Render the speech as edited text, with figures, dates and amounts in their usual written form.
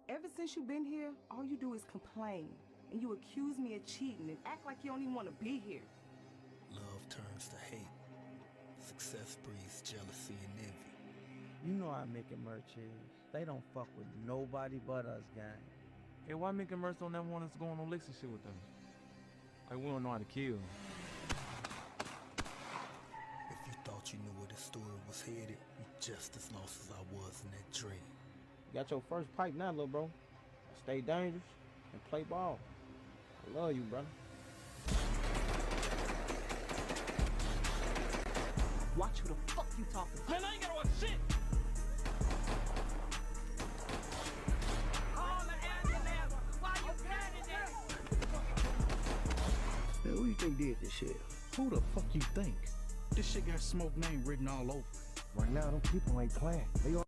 Ever since you've been here, all you do is complain. And you accuse me of cheating and act like you don't even want to be here. Love turns to hate. Success breeds jealousy and envy. You know how Mick and Merch is. They don't fuck with nobody but us, gang. Hey, why Mick and Merch don't ever want us to go on no licks and shit with them? Like, we don't know how to kill. If you thought you knew where the story was headed, you're just as lost as I was in that dream. You got your first pipe now, little bro. Stay dangerous and play ball. I love you, brother. Watch who the fuck you talking to. Man, I ain't gotta watch shit! Call the ambulance! Why you standing there? Man, who you think did this shit? Who the fuck you think? This shit got Smoke name written all over it. Right now, them people ain't playing. They all